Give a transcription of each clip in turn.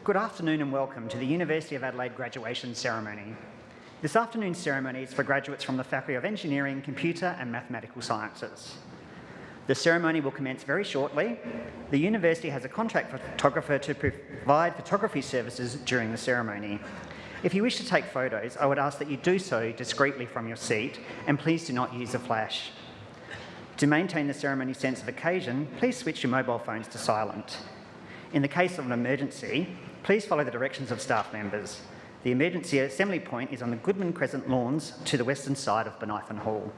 Good afternoon and welcome to the University of Adelaide graduation ceremony. This afternoon's ceremony is for graduates from the Faculty of Engineering, Computer and Mathematical Sciences. The ceremony will commence very shortly. The university has a contract photographer to provide photography services during the ceremony. If you wish to take photos, I would ask that you do so discreetly from your seat, and please do not use a flash. To maintain the ceremony's sense of occasion, please switch your mobile phones to silent. In the case of an emergency, please follow the directions of staff members. The emergency assembly point is on the Goodman Crescent lawns to the western side of Benithan Hall,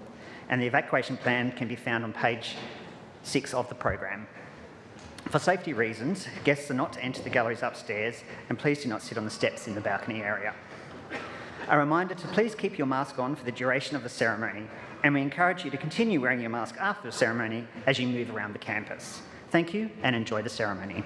and the evacuation plan can be found on page 6 of the program. For safety reasons, guests are not to enter the galleries upstairs, and please do not sit on the steps in the balcony area. A reminder to please keep your mask on for the duration of the ceremony, and we encourage you to continue wearing your mask after the ceremony as you move around the campus. Thank you and enjoy the ceremony.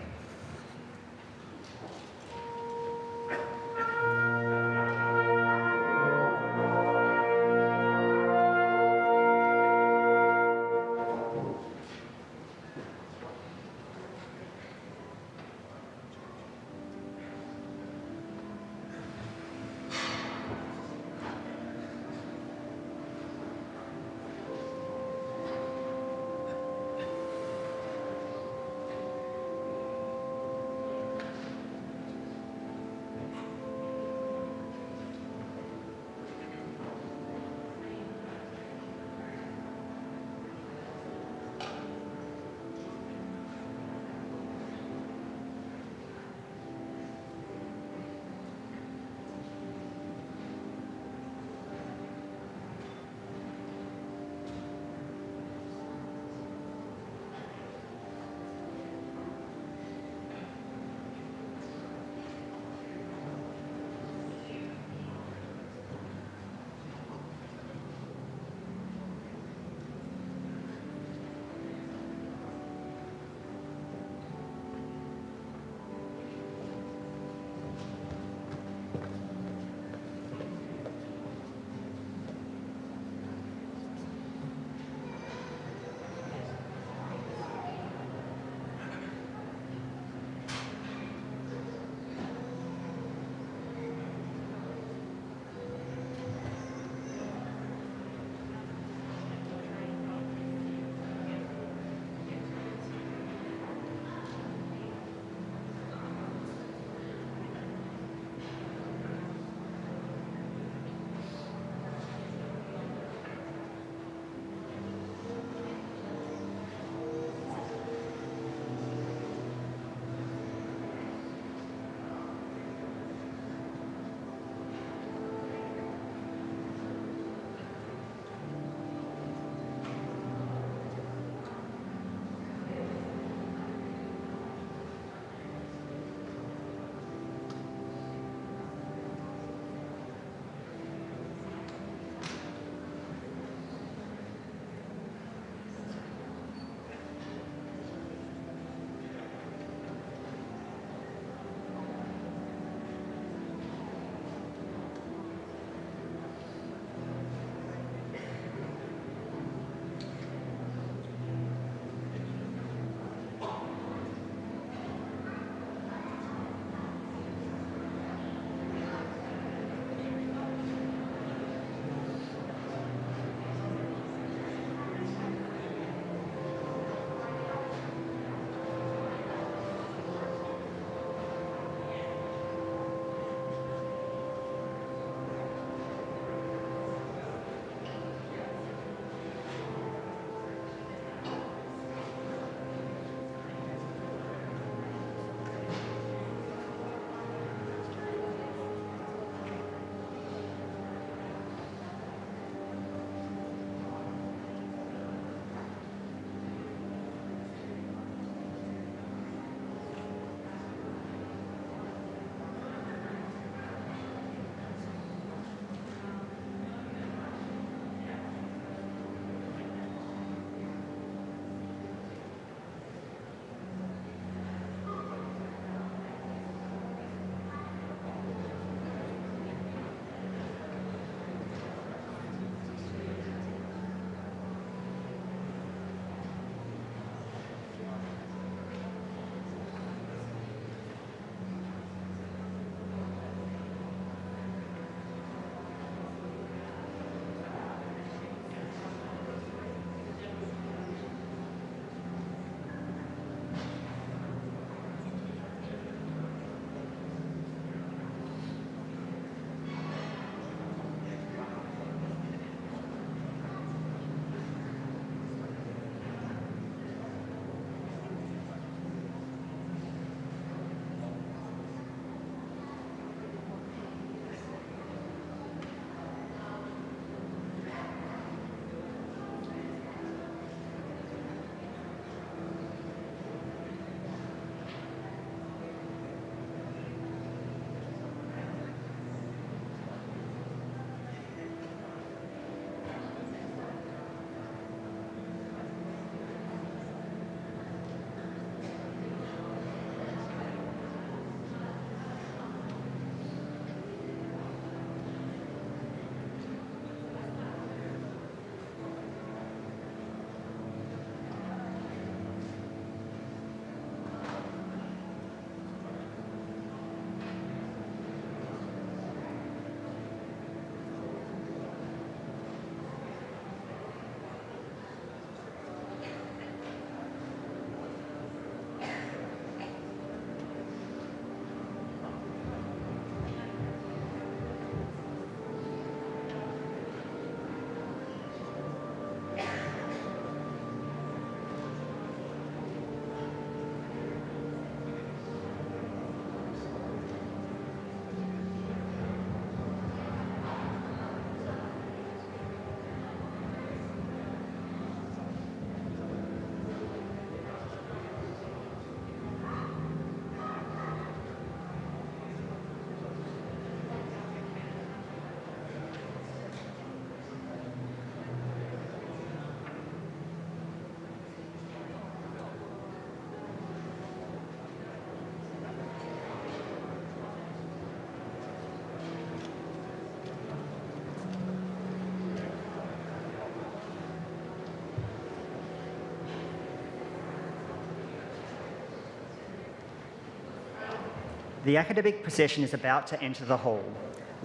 The academic procession is about to enter the hall.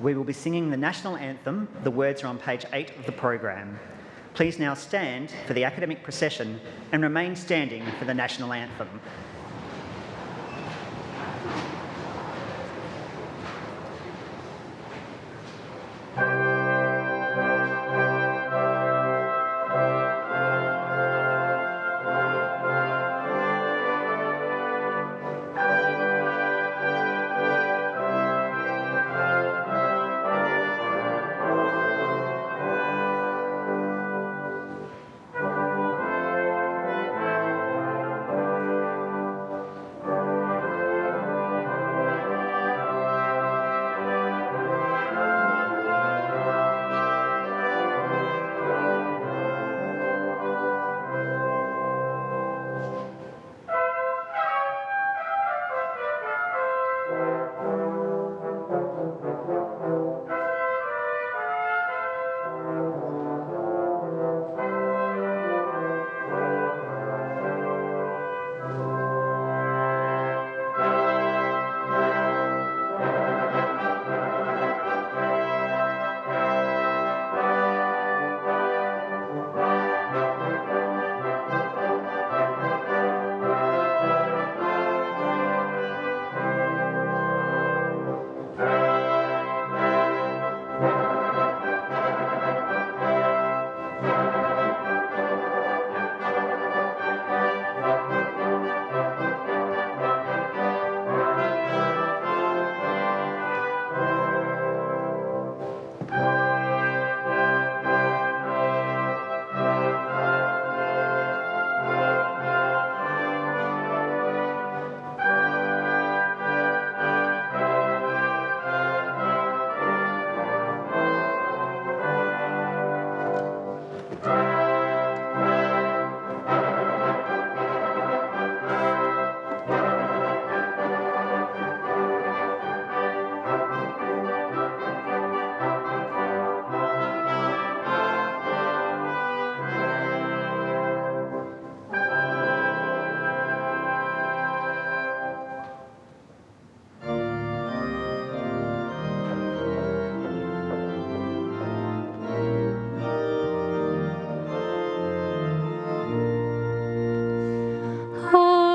We will be singing the national anthem. The words are on page 8 of the program. Please now stand for the academic procession and remain standing for the national anthem.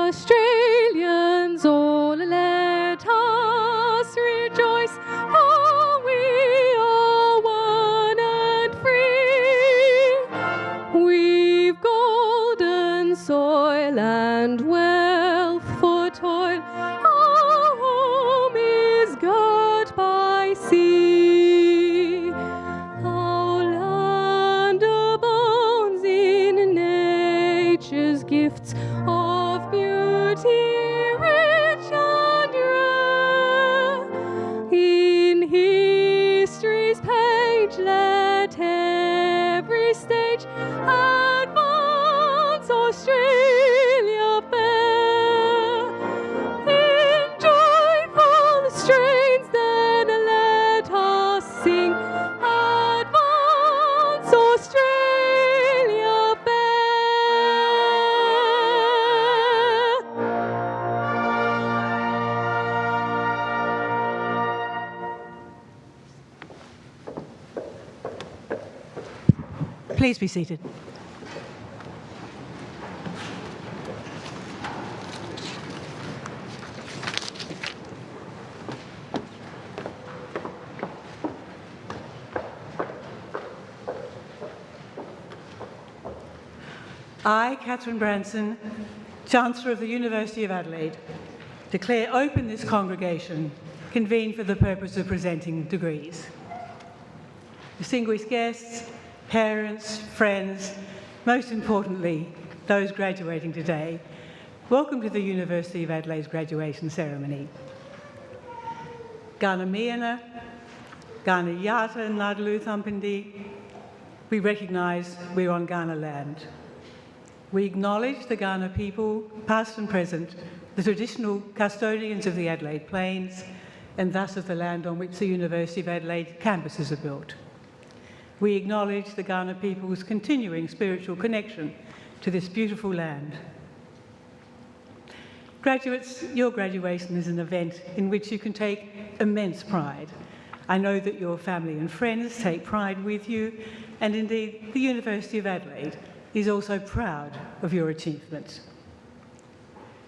Australians, all let us rejoice, for we are one and free. We've golden soil and wealth for toil. Our home is girt by sea. Our land abounds in nature's gifts of beauty rich and rare. In history's page let every stage advance Australia fair. In joyful strains then let us sing, advance Australia fair. Please be seated. I, Catherine Branson, Chancellor of the University of Adelaide, declare open this congregation convened for the purpose of presenting degrees. Distinguished guests, parents, friends, most importantly, those graduating today, welcome to the University of Adelaide's graduation ceremony. Gana Miana, Gana Yata Nadalu Thampindi, we recognise we're on Gana land. We acknowledge the Gana people, past and present, the traditional custodians of the Adelaide Plains, and thus of the land on which the University of Adelaide campuses are built. We acknowledge the Gana people's continuing spiritual connection to this beautiful land. Graduates, your graduation is an event in which you can take immense pride. I know that your family and friends take pride with you, and indeed the University of Adelaide is also proud of your achievements.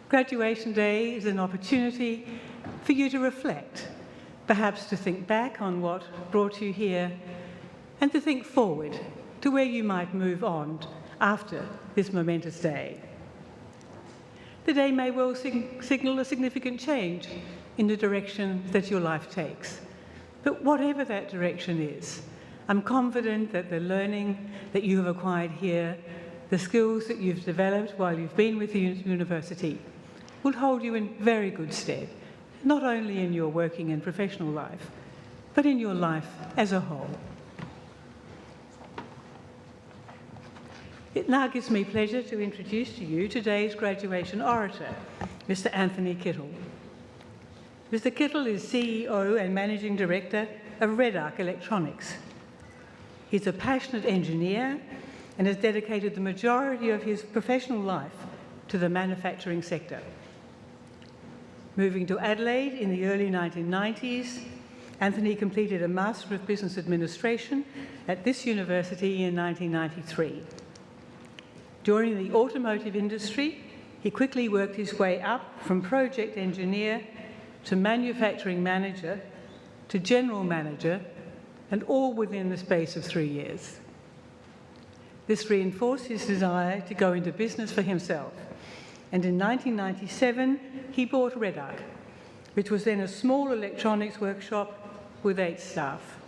Graduation Day is an opportunity for you to reflect, perhaps to think back on what brought you here, and to think forward to where you might move on after this momentous day. The day may well signal a significant change in the direction that your life takes. But whatever that direction is, I'm confident that the learning that you have acquired here, the skills that you've developed while you've been with the university, will hold you in very good stead, not only in your working and professional life, but in your life as a whole. It now gives me pleasure to introduce to you today's graduation orator, Mr. Anthony Kittle. Mr. Kittle is CEO and Managing Director of Redarc Electronics. He's a passionate engineer and has dedicated the majority of his professional life to the manufacturing sector. Moving to Adelaide in the early 1990s, Anthony completed a Master of Business Administration at this university in 1993. During the automotive industry, he quickly worked his way up from project engineer to manufacturing manager to general manager, and all within the space of 3 years. This reinforced his desire to go into business for himself, and in 1997 he bought Redarc, which was then a small electronics workshop with 8 staff.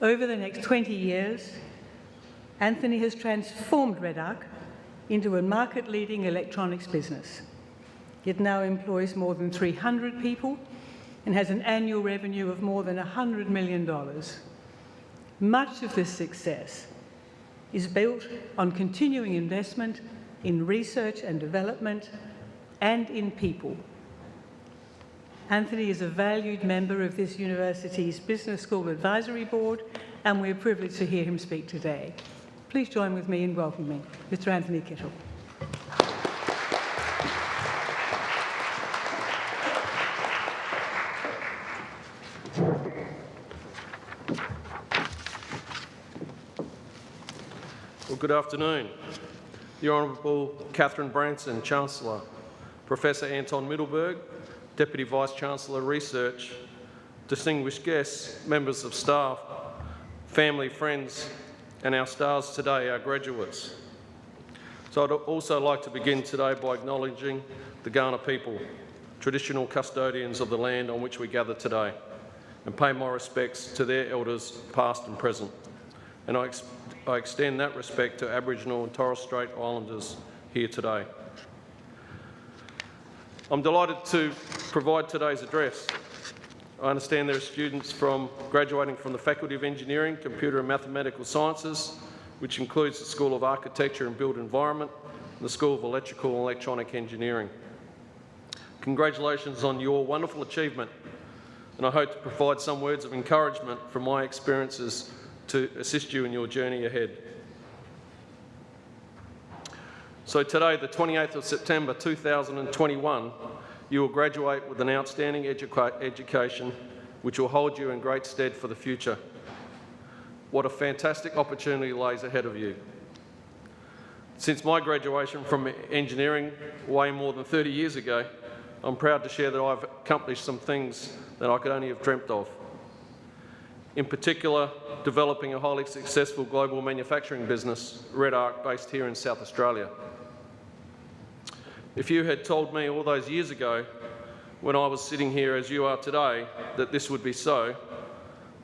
Over the next 20 years, Anthony has transformed Redarc into a market-leading electronics business. It now employs more than 300 people and has an annual revenue of more than $100 million. Much of this success is built on continuing investment in research and development and in people. Anthony is a valued member of this university's Business School Advisory Board, and we're privileged to hear him speak today. Please join with me in welcoming Mr. Anthony Kittle. Well, good afternoon. The Honourable Catherine Branson, Chancellor, Professor Anton Middleberg, Deputy Vice-Chancellor Research, distinguished guests, members of staff, family, friends, and our stars today, our graduates. So I'd also like to begin today by acknowledging the Kaurna people, traditional custodians of the land on which we gather today, and pay my respects to their elders, past and present. And I extend that respect to Aboriginal and Torres Strait Islanders here today. I'm delighted to provide today's address. I understand there are students graduating from the Faculty of Engineering, Computer and Mathematical Sciences, which includes the School of Architecture and Built Environment, and the School of Electrical and Electronic Engineering. Congratulations on your wonderful achievement, and I hope to provide some words of encouragement from my experiences to assist you in your journey ahead. So today, the 28th of September 2021, you will graduate with an outstanding education which will hold you in great stead for the future. What a fantastic opportunity lays ahead of you. Since my graduation from engineering way more than 30 years ago, I'm proud to share that I've accomplished some things that I could only have dreamt of. In particular, developing a highly successful global manufacturing business, Redarc, based here in South Australia. If you had told me all those years ago, when I was sitting here as you are today, that this would be so,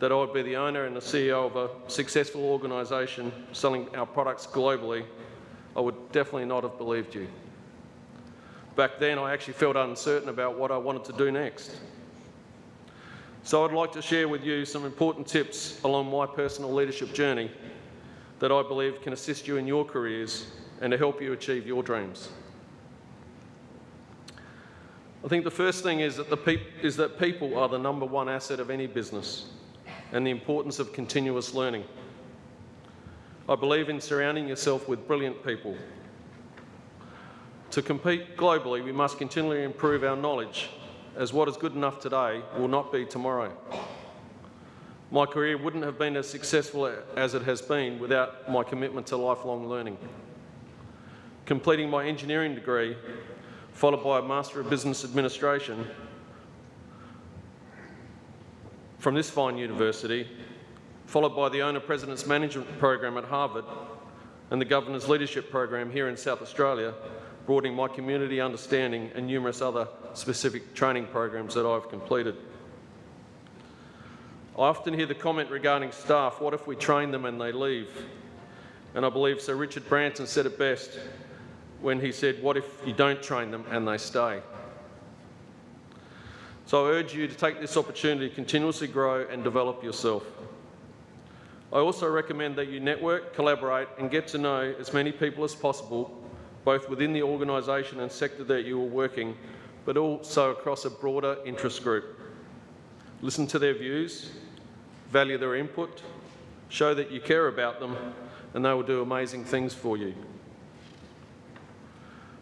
that I would be the owner and the CEO of a successful organisation selling our products globally, I would definitely not have believed you. Back then, I actually felt uncertain about what I wanted to do next. So I'd like to share with you some important tips along my personal leadership journey that I believe can assist you in your careers and to help you achieve your dreams. I think the first thing is that people are the number one asset of any business, and the importance of continuous learning. I believe in surrounding yourself with brilliant people. To compete globally, we must continually improve our knowledge, as what is good enough today will not be tomorrow. My career wouldn't have been as successful as it has been without my commitment to lifelong learning. Completing my engineering degree, followed by a Master of Business Administration from this fine university, followed by the Owner-President's Management Program at Harvard and the Governor's Leadership Program here in South Australia, broadening my community understanding and numerous other specific training programs that I've completed. I often hear the comment regarding staff, what if we train them and they leave? And I believe Sir Richard Branson said it best when he said, what if you don't train them and they stay? So I urge you to take this opportunity to continuously grow and develop yourself. I also recommend that you network, collaborate and get to know as many people as possible, both within the organisation and sector that you are working, but also across a broader interest group. Listen to their views, value their input, show that you care about them, and they will do amazing things for you.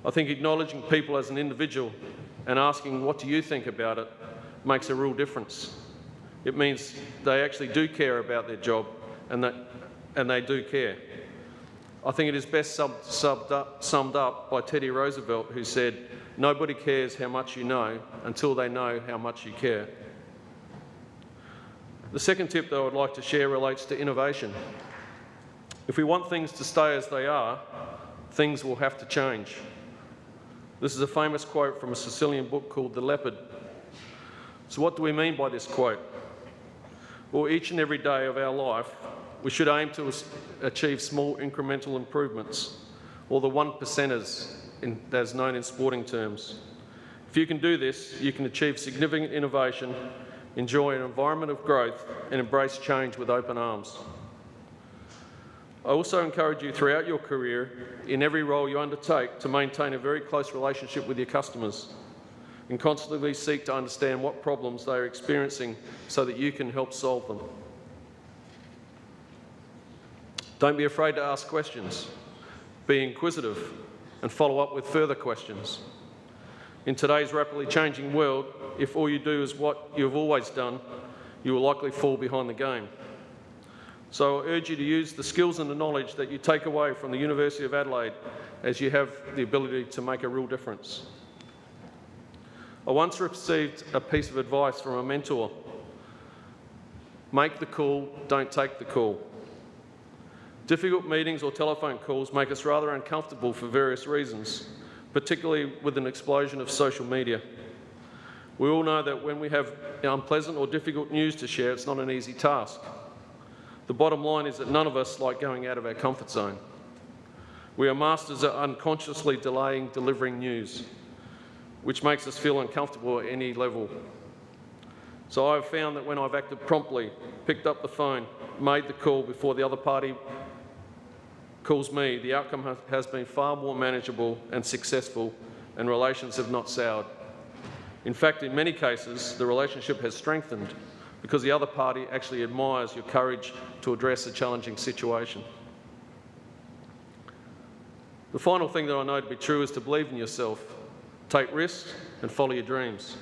I think acknowledging people as an individual and asking what do you think about it makes a real difference. It means they actually do care about their job and they do care. I think it is best summed up by Teddy Roosevelt, who said, nobody cares how much you know until they know how much you care. The second tip that I would like to share relates to innovation. If we want things to stay as they are, things will have to change. This is a famous quote from a Sicilian book called The Leopard. So what do we mean by this quote? Well, each and every day of our life, we should aim to achieve small incremental improvements, or the 1%ers, as known in sporting terms. If you can do this, you can achieve significant innovation, enjoy an environment of growth, and embrace change with open arms. I also encourage you throughout your career, in every role you undertake, to maintain a very close relationship with your customers and constantly seek to understand what problems they are experiencing so that you can help solve them. Don't be afraid to ask questions. Be inquisitive and follow up with further questions. In today's rapidly changing world, if all you do is what you've always done, you will likely fall behind the game. So I urge you to use the skills and the knowledge that you take away from the University of Adelaide as you have the ability to make a real difference. I once received a piece of advice from a mentor. Make the call, don't take the call. Difficult meetings or telephone calls make us rather uncomfortable for various reasons, particularly with an explosion of social media. We all know that when we have unpleasant or difficult news to share, it's not an easy task. The bottom line is that none of us like going out of our comfort zone. We are masters at unconsciously delivering news, which makes us feel uncomfortable at any level. So I've found that when I've acted promptly, picked up the phone, made the call before the other party calls me, the outcome has been far more manageable and successful, and relations have not soured. In fact, in many cases, the relationship has strengthened because the other party actually admires your courage to address a challenging situation. The final thing that I know to be true is to believe in yourself, take risks and follow your dreams.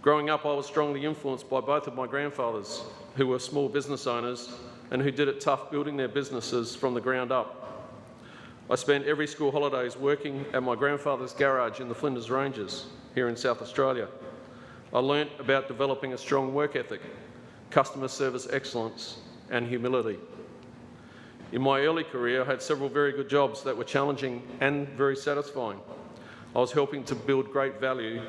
Growing up, I was strongly influenced by both of my grandfathers, who were small business owners and who did it tough building their businesses from the ground up. I spent every school holidays working at my grandfather's garage in the Flinders Ranges here in South Australia. I learnt about developing a strong work ethic, customer service excellence and humility. In my early career, I had several very good jobs that were challenging and very satisfying. I was helping to build great value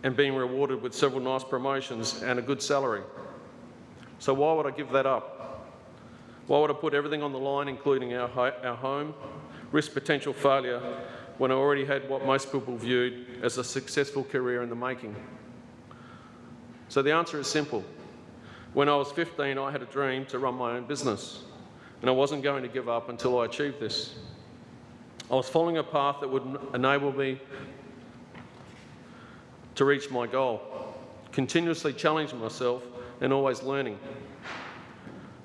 and being rewarded with several nice promotions and a good salary. So why would I give that up? Why would I put everything on the line, including our home, risk potential failure, when I already had what most people viewed as a successful career in the making? So the answer is simple. When I was 15, I had a dream to run my own business, and I wasn't going to give up until I achieved this. I was following a path that would enable me to reach my goal, continuously challenging myself and always learning.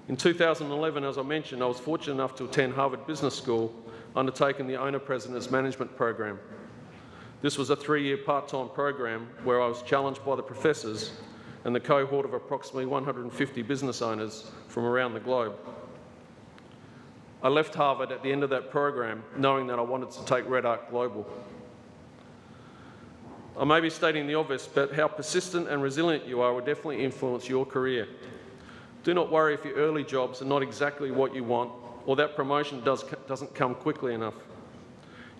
In 2011, as I mentioned, I was fortunate enough to attend Harvard Business School, undertaken the Owner-President's Management Program. This was a 3-year part-time program where I was challenged by the professors and the cohort of approximately 150 business owners from around the globe. I left Harvard at the end of that program knowing that I wanted to take Red Arc global. I may be stating the obvious, but how persistent and resilient you are will definitely influence your career. Do not worry if your early jobs are not exactly what you want or that promotion doesn't come quickly enough.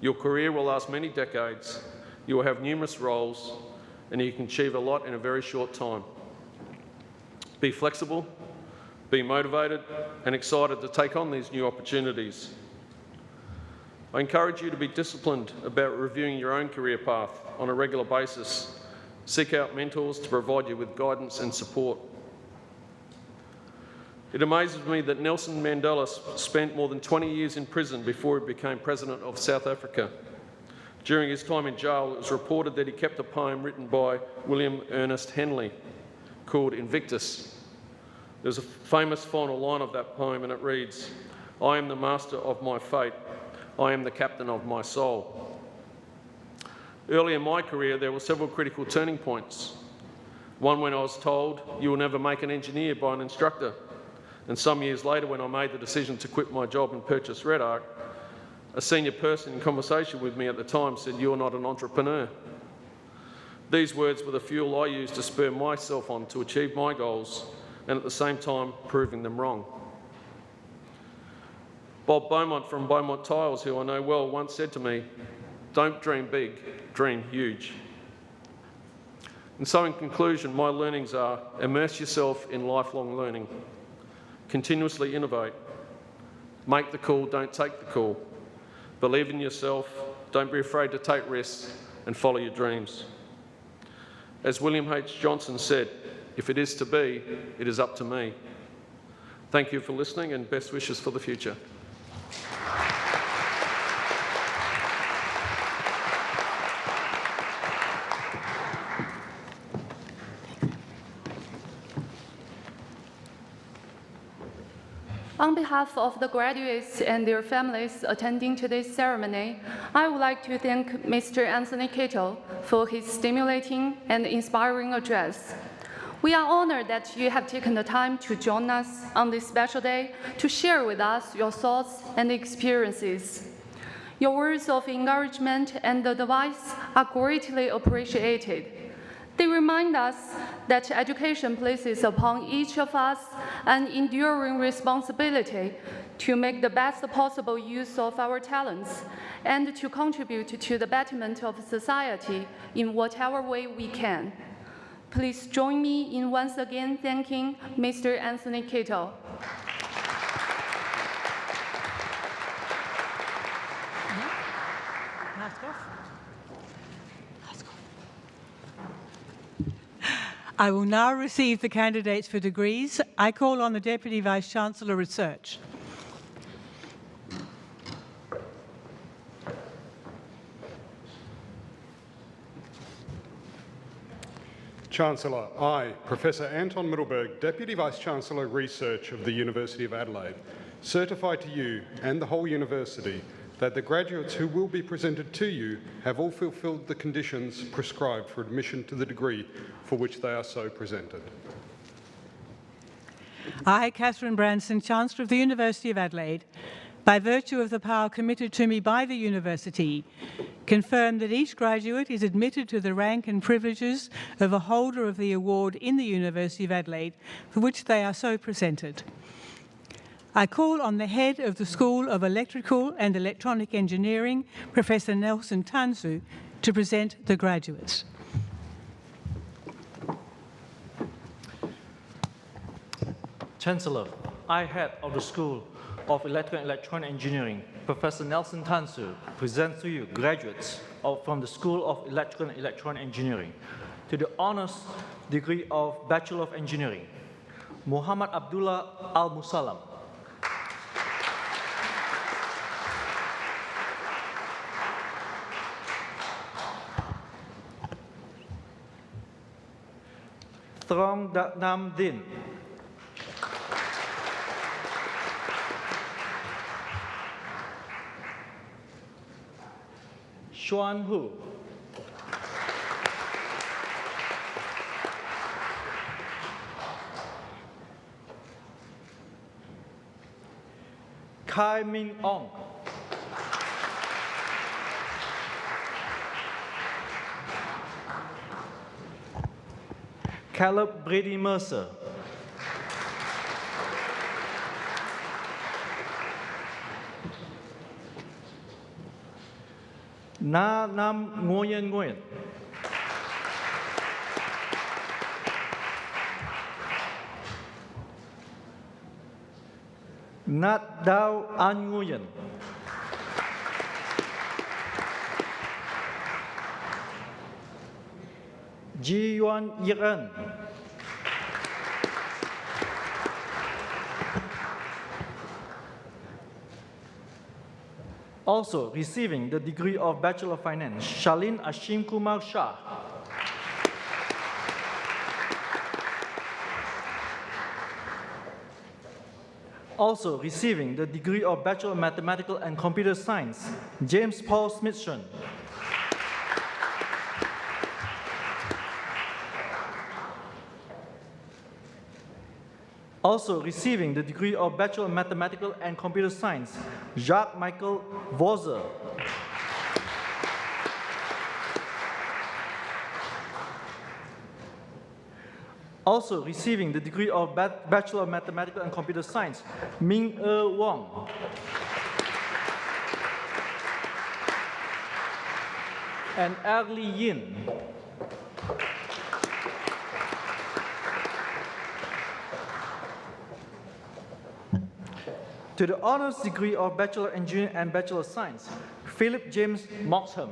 Your career will last many decades, you will have numerous roles, and you can achieve a lot in a very short time. Be flexible, be motivated and excited to take on these new opportunities. I encourage you to be disciplined about reviewing your own career path on a regular basis. Seek out mentors to provide you with guidance and support. It amazes me that Nelson Mandela spent more than 20 years in prison before he became President of South Africa. During his time in jail, it was reported that he kept a poem written by William Ernest Henley called Invictus. There's a famous final line of that poem and it reads, "I am the master of my fate. I am the captain of my soul." Early in my career, there were several critical turning points. One when I was told, "You will never make an engineer," by an instructor. And some years later, when I made the decision to quit my job and purchase Red Arc, a senior person in conversation with me at the time said, "You're not an entrepreneur." These words were the fuel I used to spur myself on to achieve my goals, and at the same time proving them wrong. Bob Beaumont from Beaumont Tiles, who I know well, once said to me, "Don't dream big, dream huge." And so in conclusion, my learnings are: immerse yourself in lifelong learning, continuously innovate, make the call, don't take the call, believe in yourself, don't be afraid to take risks, and follow your dreams. As William H. Johnson said, "If it is to be, it is up to me." Thank you for listening and best wishes for the future. On behalf of the graduates and their families attending today's ceremony, I would like to thank Mr. Anthony Cato for his stimulating and inspiring address. We are honored that you have taken the time to join us on this special day to share with us your thoughts and experiences. Your words of encouragement and advice are greatly appreciated. They remind us that education places upon each of us an enduring responsibility to make the best possible use of our talents and to contribute to the betterment of society in whatever way we can. Please join me in once again thanking Mr. Anthony Cato. I will now receive the candidates for degrees. I call on the Deputy Vice-Chancellor Research. Chancellor, I, Professor Anton Middleburg, Deputy Vice-Chancellor Research of the University of Adelaide, certify to you and the whole university that the graduates who will be presented to you have all fulfilled the conditions prescribed for admission to the degree for which they are so presented. I, Catherine Branson, Chancellor of the University of Adelaide, by virtue of the power committed to me by the University, confirm that each graduate is admitted to the rank and privileges of a holder of the award in the University of Adelaide for which they are so presented. I call on the head of the School of Electrical and Electronic Engineering, Professor Nelson Tansu, to present the graduates. Chancellor, I, head of the School of Electrical and Electronic Engineering, Professor Nelson Tansu, present to you graduates from the School of Electrical and Electronic Engineering to the honors degree of Bachelor of Engineering. Muhammad Abdullah Al-Musalam. Trong Nam Din. Xuan Hu. Kai Ming Ong. Caleb Brady Mercer. Na Nam Nguyen Nguyen. Nat Dao An Nguyen. Ji Yuan Yiren. Also receiving the degree of Bachelor of Finance, Shalin Ashim Kumar Shah. Also receiving the degree of Bachelor of Mathematical and Computer Science, James Paul Smithson. Also receiving the degree of Bachelor of Mathematical and Computer Science, Jacques Michael Voser. Also receiving the degree of Bachelor of Mathematical and Computer Science, Ming Wong. And Erli Yin. To the honors degree of Bachelor of Engineering and Bachelor of Science, Philip James Moxham.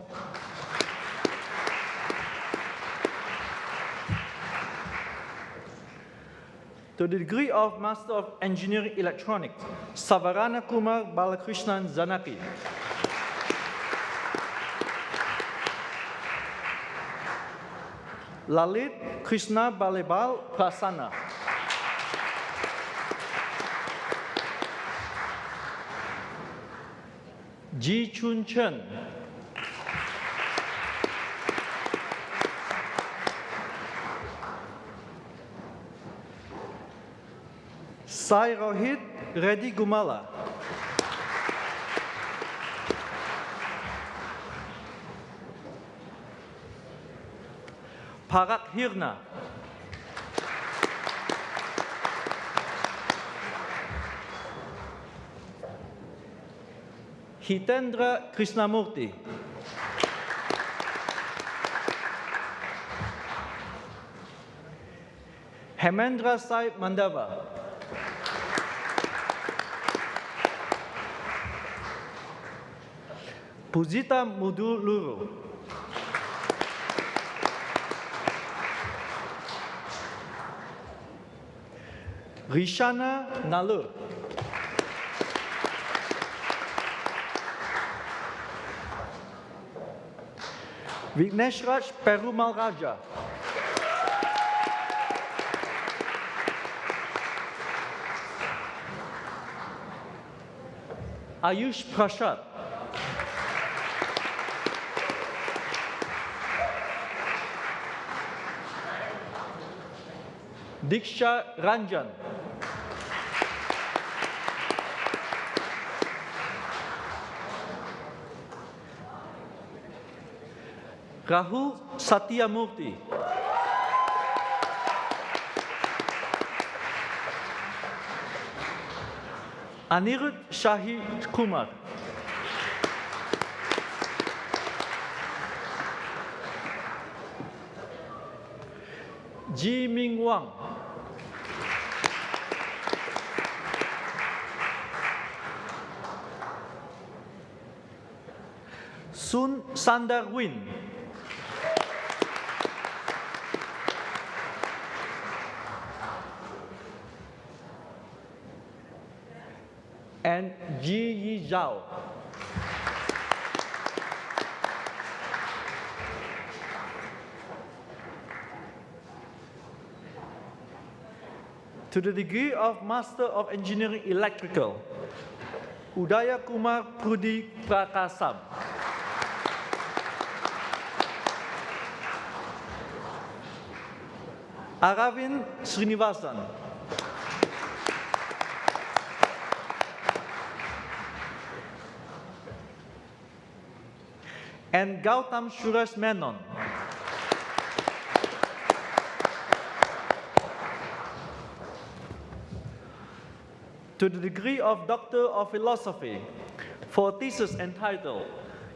To the degree of Master of Engineering Electronics, Savarana Kumar Balakrishnan Zanaki. Lalit Krishna Balebal Prasanna. Ji Chun Chen. Sai Rohit Reddy Gumala. Parak Hirna. Hitendra Krishnamurti. Hemendra Sai Mandava. Pujita Muduluru. Rishana Nalur. Vigneshwaraj Perumal Raja. Ayush Prashad. Diksha Ranjan. Rahul Satyamurti. Anirudh Shahi Kumar. Ji Ming Wang. Sun Sandar Win. And Ji Yi Zhao. To the degree of Master of Engineering Electrical, Udaya Kumar Prudi Prakasam. Aravind Srinivasan. And Gautam Suresh Menon. To the degree of Doctor of Philosophy, for a thesis entitled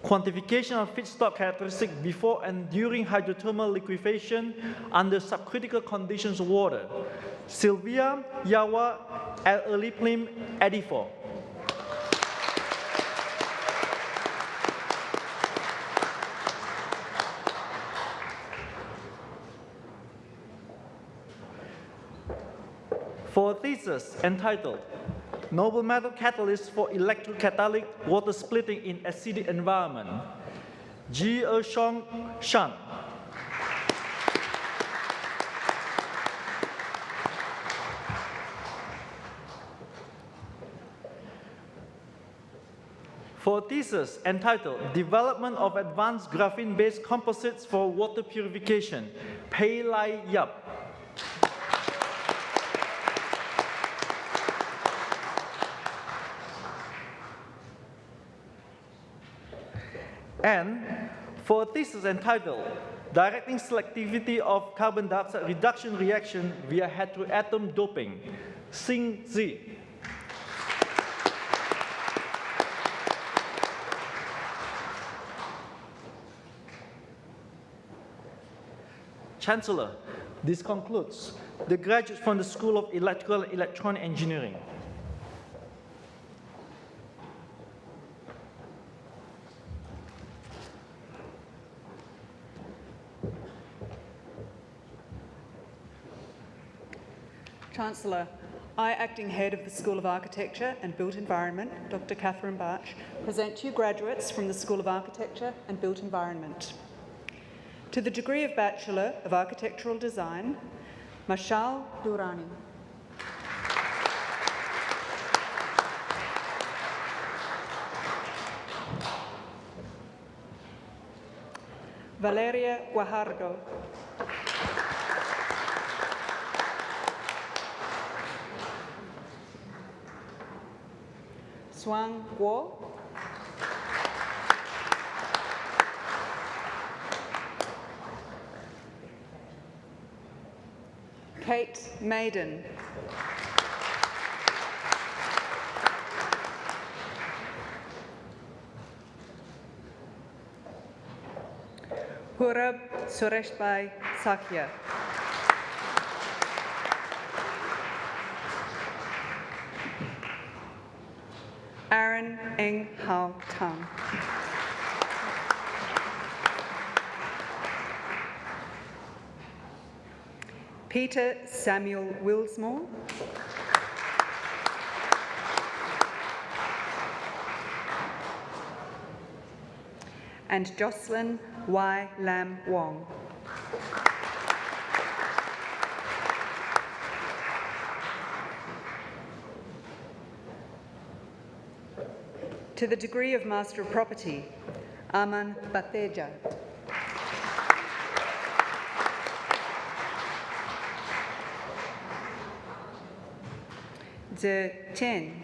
Quantification of Feedstock Characteristics Before and During Hydrothermal Liquefaction Under Subcritical Conditions of Water, Sylvia Yawa Eliplim Edifor. For a thesis entitled Noble Metal Catalyst for Electrocatalytic Water Splitting in Acidic Environment, Ji Ershong Shan. For a thesis entitled Development of Advanced Graphene-Based Composites for Water Purification, Pei Lai Yap. And for a thesis entitled Directing Selectivity of Carbon Dioxide Reduction Reaction via Heteroatom Doping, Sing Zi. Chancellor, this concludes the graduates from the School of Electrical and Electronic Engineering. Chancellor, I, Acting Head of the School of Architecture and Built Environment, Dr. Catherine Barch, present to you graduates from the School of Architecture and Built Environment. To the degree of Bachelor of Architectural Design, Mashal Durrani. Valeria Guajardo. Xuan Guo. Kate Maiden. Purab Sureshbhai Sakya. Aaron Eng Hao Tang. Peter Samuel Willsmore. And Jocelyn Y. Lam Wong. To the degree of Master of Property, Aman Bateja. Zhe Chen.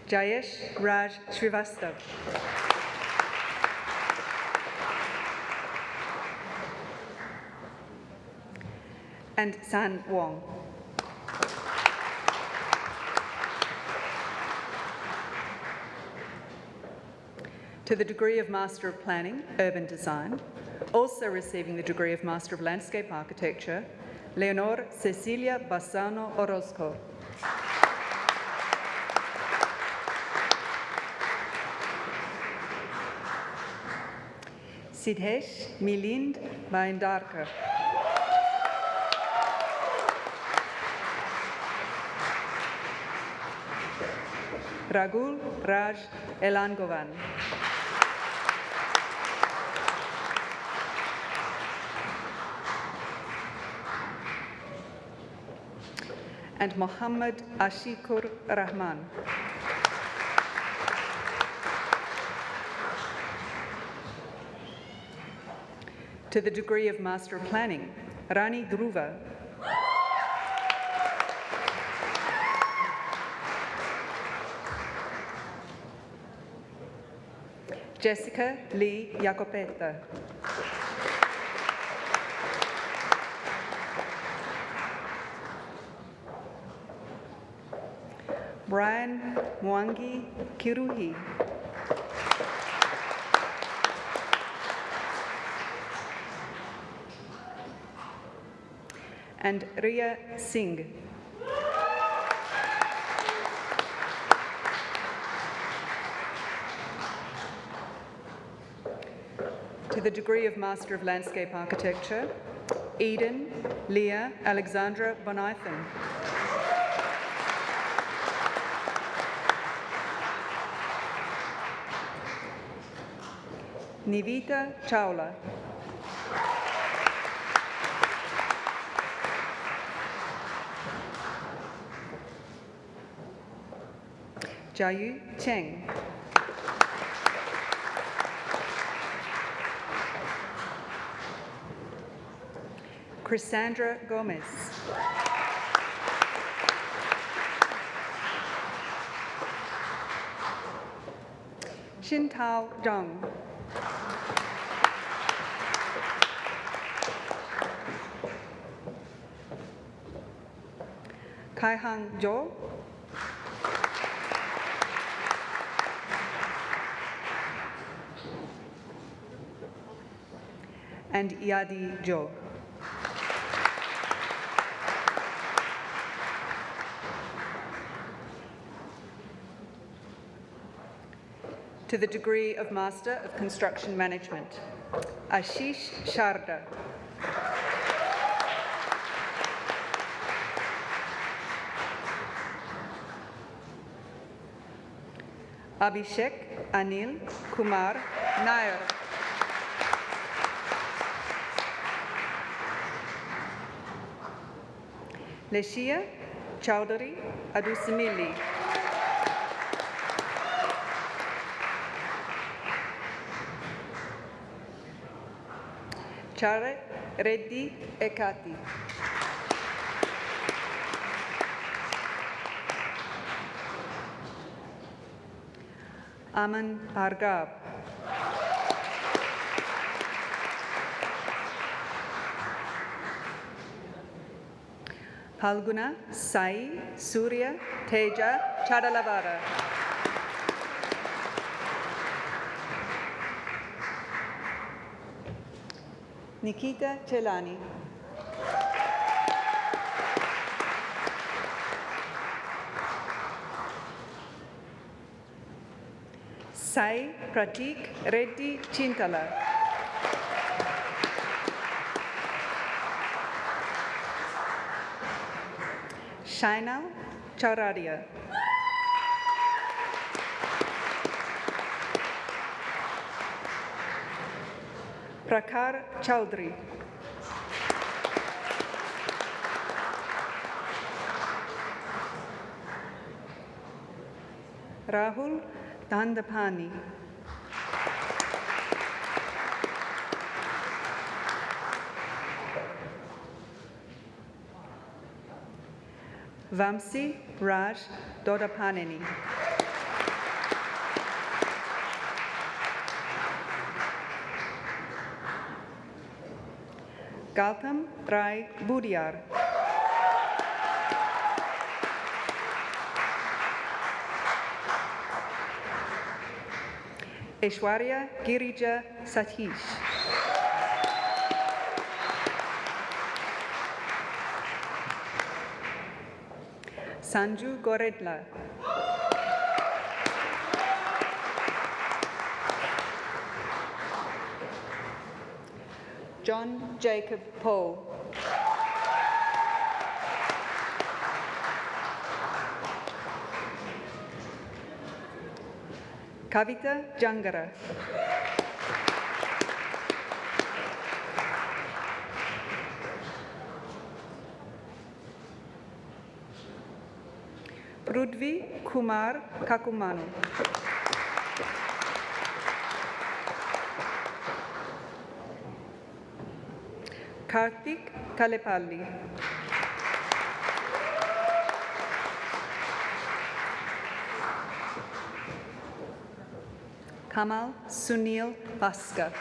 Jayesh Raj Srivastav. And San Wong. To the degree of Master of Planning, Urban Design, also receiving the degree of Master of Landscape Architecture, Leonor Cecilia Bassano Orozco. Sidhesh Milind Baindarkar. Ragul Raj Elangovan. And Mohammad Ashikur Rahman. To the degree of Master of Planning, Rani Dhruva. Jessica Lee Jacopetta. Brian Mwangi Kiruhi. And Ria Singh. To the degree of Master of Landscape Architecture, Eden Leah Alexandra Bonithan. Nivita Chawla. Jayu Cheng. Chrisandra Gomez. Xintao Zhang. Kaihang Zhou. And Yadi Zhou. To the degree of Master of Construction Management, Ashish Sharda. Abhishek Anil Kumar Nair. Leshia Chowdhury Adusimili. Charat Reddy Ekati. Aman Bhargav. Palguna Sai Surya Teja Chadalavara. Nikita Chelani. Sai Pratik Reddy Chintala. Shaina Chauraria. Prakhar Chaudhary. Rahul Dandapani. Vamsi Raj Dodapaneni. Gautam Rai Budiar. Aishwarya Girija Satish. Sanju Goredla. John Jacob Paul. Kavita Jangara. Prudvi Kumar Kakumanu. Karthik Kalepalli. Kamal Sunil Bhaskar.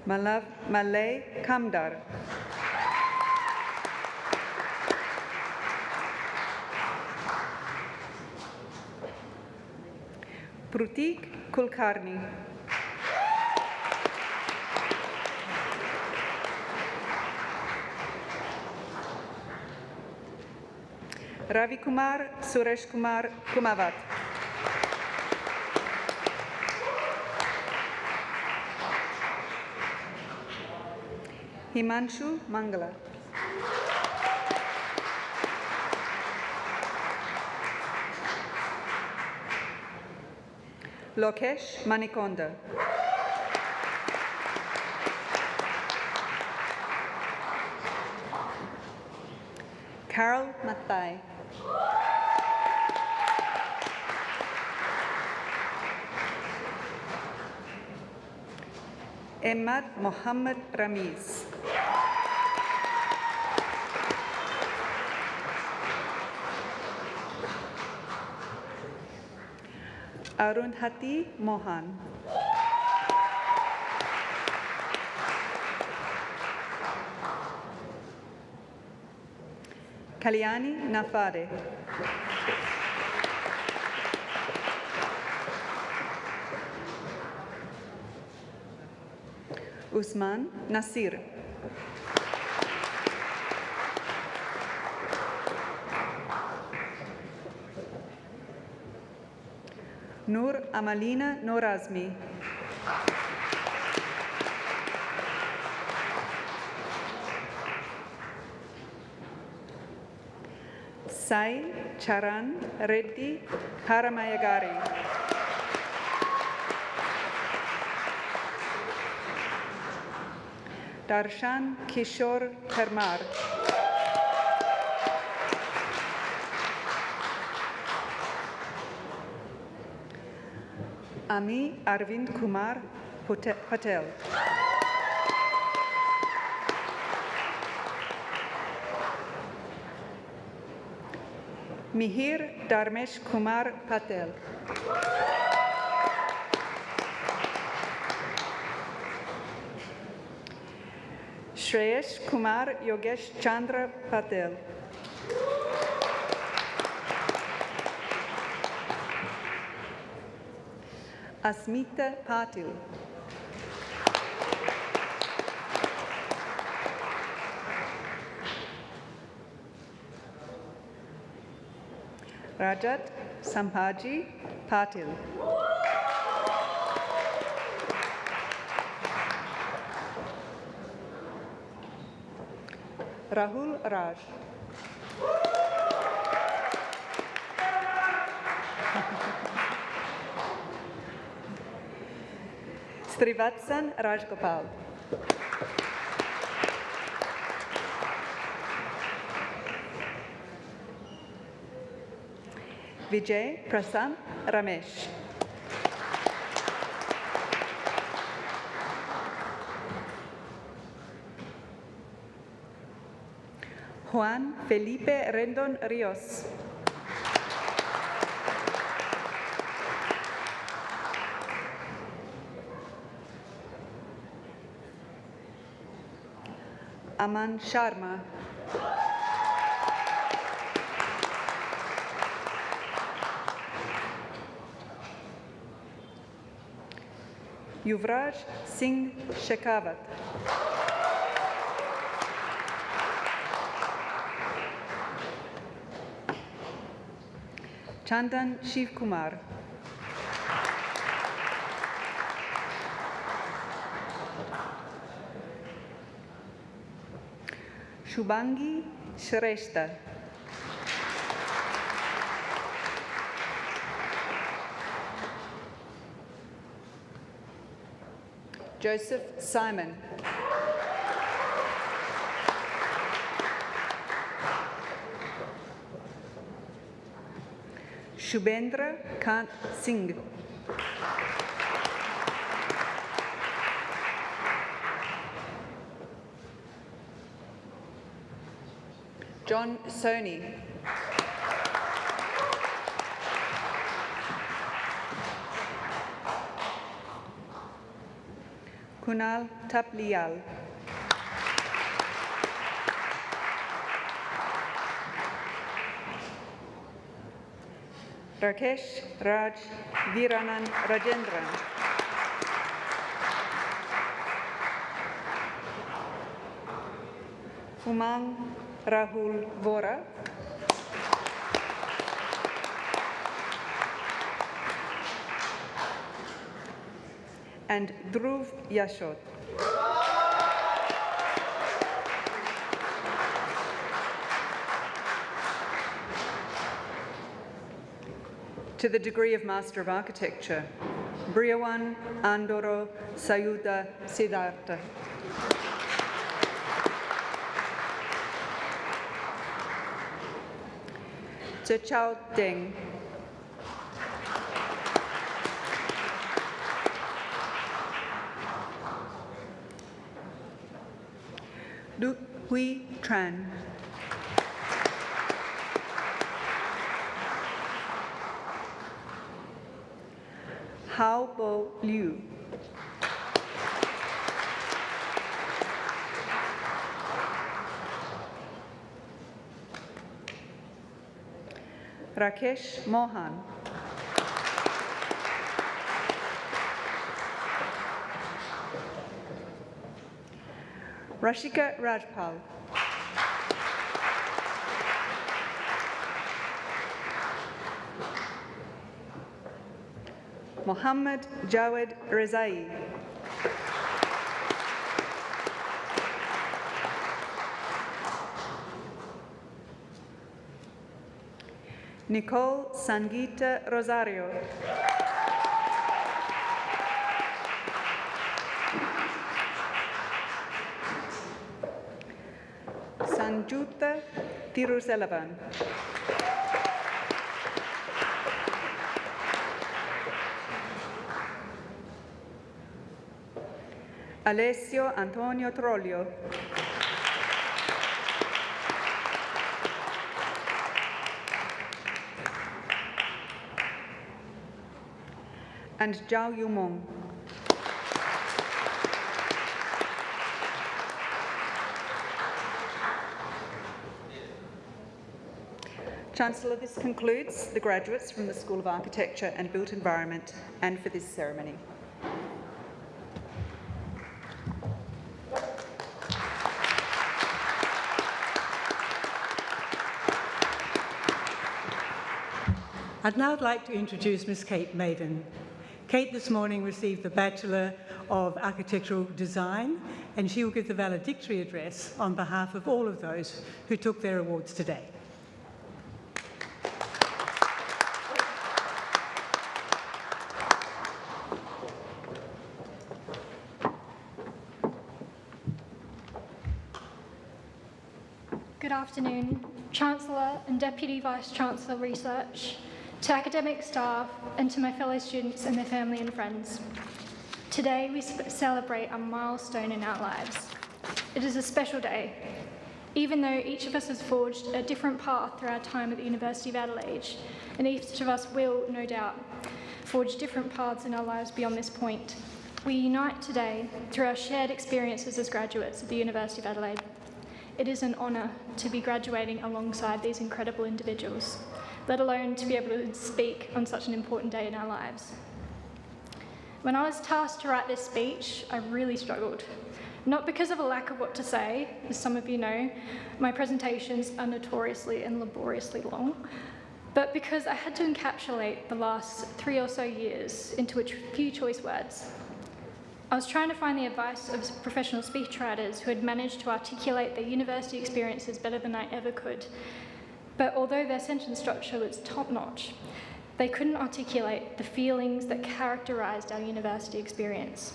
Malay Kamdar. Pratik Kulkarni. Ravi Kumar Suresh Kumar Kumavat. Himanshu Mangala. Lokesh Manikonda. Carol Mathai. Ahmad Mohammed Ramiz. Arundhati Mohan. Kalyani Nafade. Usman Nasir. Nur Amalina Norazmi. Sai Charan Reddy Haramayagari. Darshan Kishore Permar. Ami Arvind Kumar Patel. Mihir Dharmesh Kumar Patel. Shreyesh Kumar Yogesh Chandra Patel. Asmita Patil. Rajat Sampaji Patil. Rahul Raj. Srivatsan Rajgopal. Vijay Prasant Ramesh. Juan Felipe Rendon Rios. Aman Sharma. Yuvraj Singh Shekhawat. Chandan Shiv Kumar. Shubhangi Shrestha. Joseph Simon. Shubhendra Kant Singh. John Soni. Kunal Taplial. Rakesh Raj Viranan Rajendran. Umang Rahul Vora. And Dhruv Yashod. To the degree of Master of Architecture, Briawan Andoro Sayuda Siddhartha. Chao Deng. Du Hui Tran. Hao Bo Liu. Rakesh Mohan. Rashika Rajpal. Mohammad Jawed Rezai. Nicole Sangeeta Rosario. Sanjuta Tiruselavan. Alessio Antonio Trollio. And Zhao Yumong. Chancellor, this concludes the graduates from the School of Architecture and Built Environment and for this ceremony. I'd now like to introduce Ms. Kate Maiden. Kate this morning received the Bachelor of Architectural Design, and she will give the valedictory address on behalf of all of those who took their awards today. Good afternoon, Chancellor and Deputy Vice-Chancellor Research, to academic staff and to my fellow students and their family and friends. Today we celebrate a milestone in our lives. It is a special day. Even though each of us has forged a different path through our time at the University of Adelaide, and each of us will, no doubt, forge different paths in our lives beyond this point, we unite today through our shared experiences as graduates of the University of Adelaide. It is an honour to be graduating alongside these incredible individuals, let alone to be able to speak on such an important day in our lives. When I was tasked to write this speech, I really struggled. Not because of a lack of what to say, as some of you know, my presentations are notoriously and laboriously long, but because I had to encapsulate the last 3 or so years into a few choice words. I was trying to find the advice of professional speechwriters who had managed to articulate their university experiences better than I ever could. But although their sentence structure was top-notch, they couldn't articulate the feelings that characterised our university experience.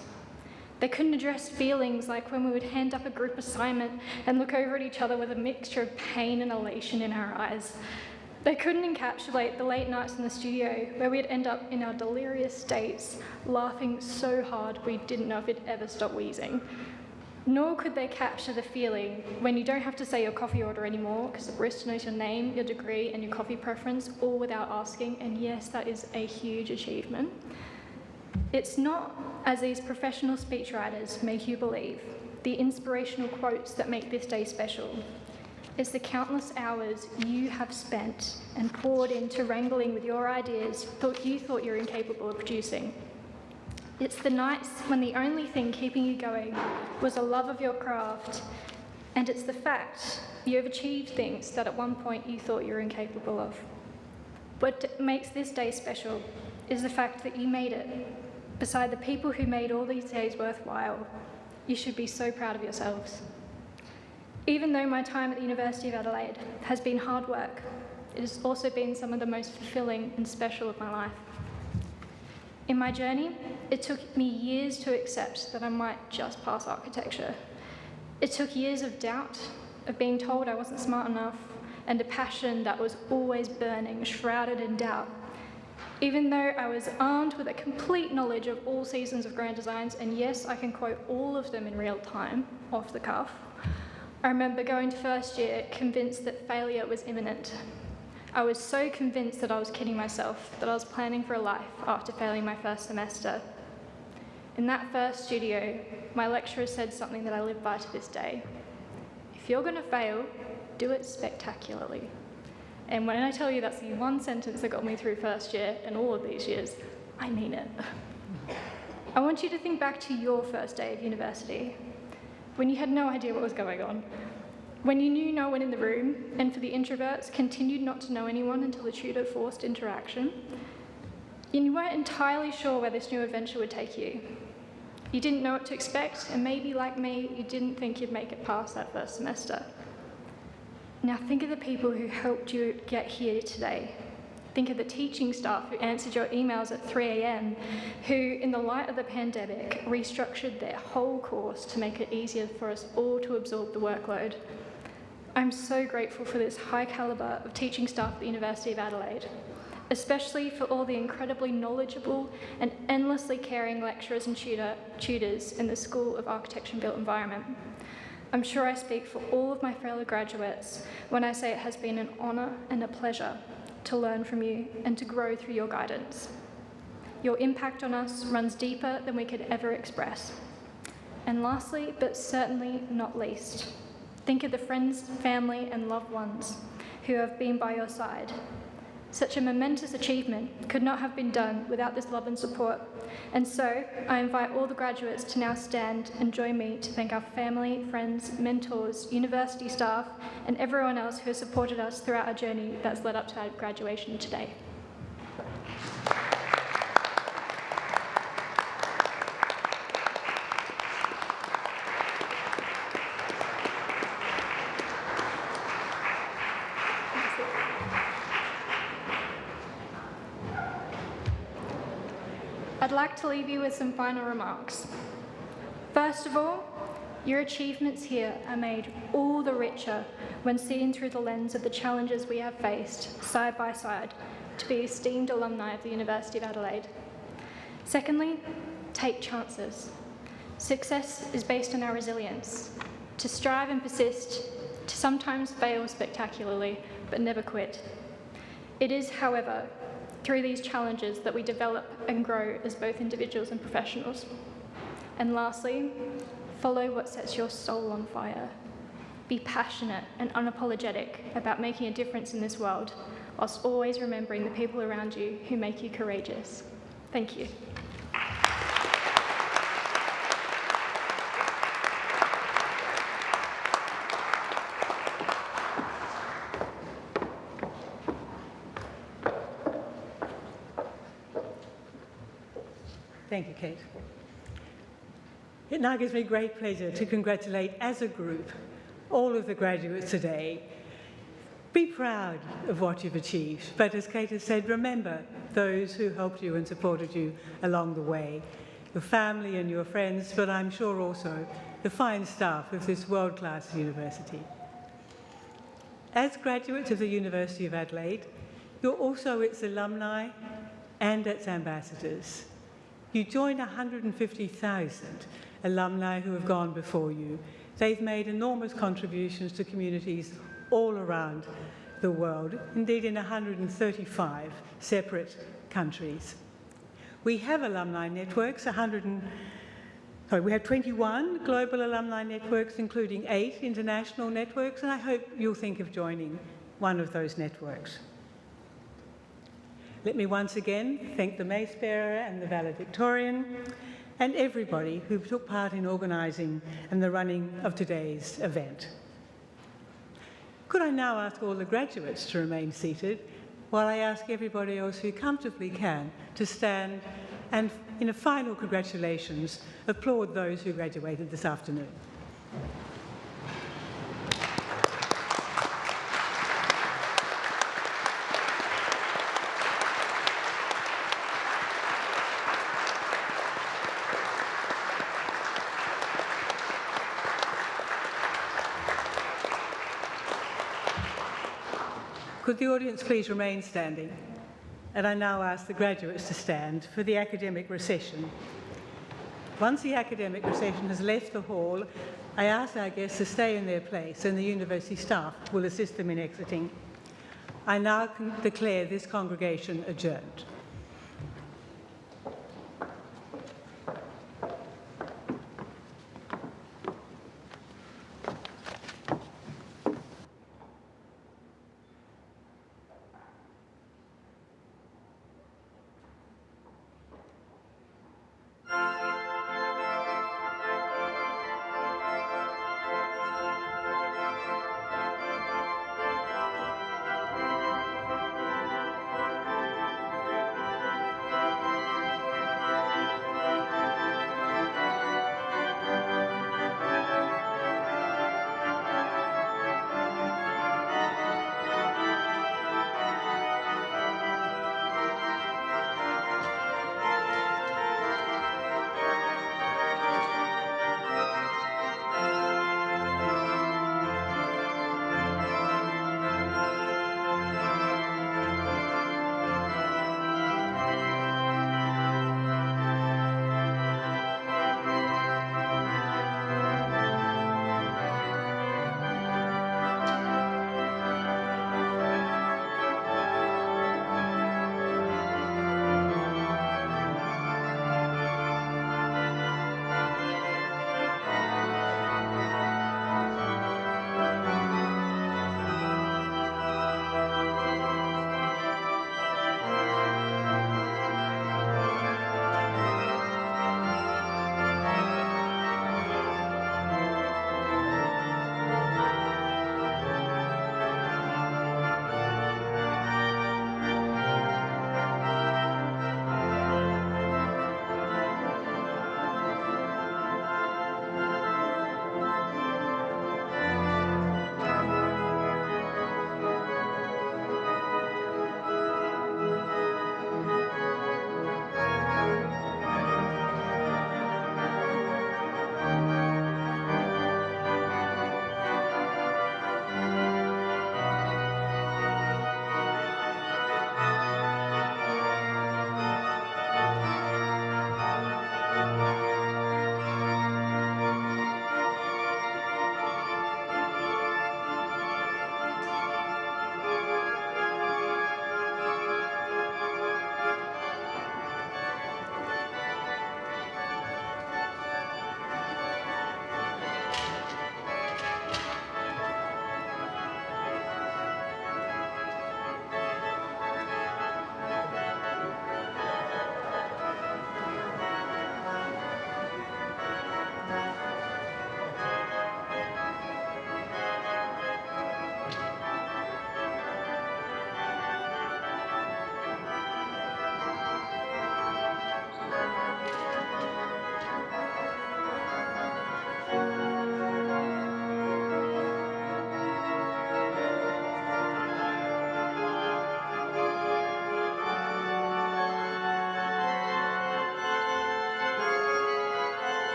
They couldn't address feelings like when we would hand up a group assignment and look over at each other with a mixture of pain and elation in our eyes. They couldn't encapsulate the late nights in the studio where we'd end up in our delirious states, laughing so hard we didn't know if we'd ever stop wheezing. Nor could they capture the feeling when you don't have to say your coffee order anymore because the barista knows your name, your degree, and your coffee preference, all without asking, and yes, that is a huge achievement. It's not, as these professional speechwriters make you believe, the inspirational quotes that make this day special. It's the countless hours you have spent and poured into wrangling with your ideas you thought you were incapable of producing. It's the nights when the only thing keeping you going was a love of your craft, and it's the fact you have achieved things that at one point you thought you were incapable of. What makes this day special is the fact that you made it. Beside the people who made all these days worthwhile, you should be so proud of yourselves. Even though my time at the University of Adelaide has been hard work, it has also been some of the most fulfilling and special of my life. In my journey, it took me years to accept that I might just pass architecture. It took years of doubt, of being told I wasn't smart enough, and a passion that was always burning, shrouded in doubt. Even though I was armed with a complete knowledge of all seasons of grand designs, and yes, I can quote all of them in real time, off the cuff, I remember going to first year convinced that failure was imminent. I was so convinced that I was kidding myself, that I was planning for a life after failing my first semester. In that first studio, my lecturer said something that I live by to this day. If you're going to fail, do it spectacularly. And when I tell you that's the one sentence that got me through first year and all of these years, I mean it. I want you to think back to your first day of university, when you had no idea what was going on, when you knew no one in the room, and for the introverts, continued not to know anyone until the tutor forced interaction. You weren't entirely sure where this new adventure would take you. You didn't know what to expect, and maybe, like me, you didn't think you'd make it past that first semester. Now think of the people who helped you get here today. Think of the teaching staff who answered your emails at 3 a.m, who, in the light of the pandemic, restructured their whole course to make it easier for us all to absorb the workload. I'm so grateful for this high calibre of teaching staff at the University of Adelaide, especially for all the incredibly knowledgeable and endlessly caring lecturers and tutors in the School of Architecture and Built Environment. I'm sure I speak for all of my fellow graduates when I say it has been an honour and a pleasure to learn from you and to grow through your guidance. Your impact on us runs deeper than we could ever express. And lastly, but certainly not least, think of the friends, family, and loved ones who have been by your side. Such a momentous achievement could not have been done without this love and support. And so, I invite all the graduates to now stand and join me to thank our family, friends, mentors, university staff, and everyone else who has supported us throughout our journey that's led up to our graduation today. I'd like to leave you with some final remarks. First of all, your achievements here are made all the richer when seen through the lens of the challenges we have faced side by side to be esteemed alumni of the University of Adelaide. Secondly, take chances. Success is based on our resilience, to strive and persist, to sometimes fail spectacularly, but never quit. It is, however, through these challenges that we develop and grow as both individuals and professionals. And lastly, follow what sets your soul on fire. Be passionate and unapologetic about making a difference in this world, whilst always remembering the people around you who make you courageous. Thank you. Thank you, Kate. It now gives me great pleasure to congratulate, as a group, all of the graduates today. Be proud of what you've achieved, but as Kate has said, remember those who helped you and supported you along the way, your family and your friends, but I'm sure also the fine staff of this world-class university. As graduates of the University of Adelaide, you're also its alumni and its ambassadors. You join 150,000 alumni who have gone before you. They've made enormous contributions to communities all around the world, indeed in 135 separate countries. We have alumni networks, we have 21 global alumni networks, including 8 international networks, and I hope you'll think of joining one of those networks. Let me once again thank the Macebearer and the Valedictorian and everybody who took part in organising and the running of today's event. Could I now ask all the graduates to remain seated while I ask everybody else who comfortably can to stand and, in a final congratulations, applaud those who graduated this afternoon. Could the audience please remain standing? And I now ask the graduates to stand for the academic recession. Once the academic recession has left the hall, I ask our guests to stay in their place and the university staff will assist them in exiting. I now declare this congregation adjourned.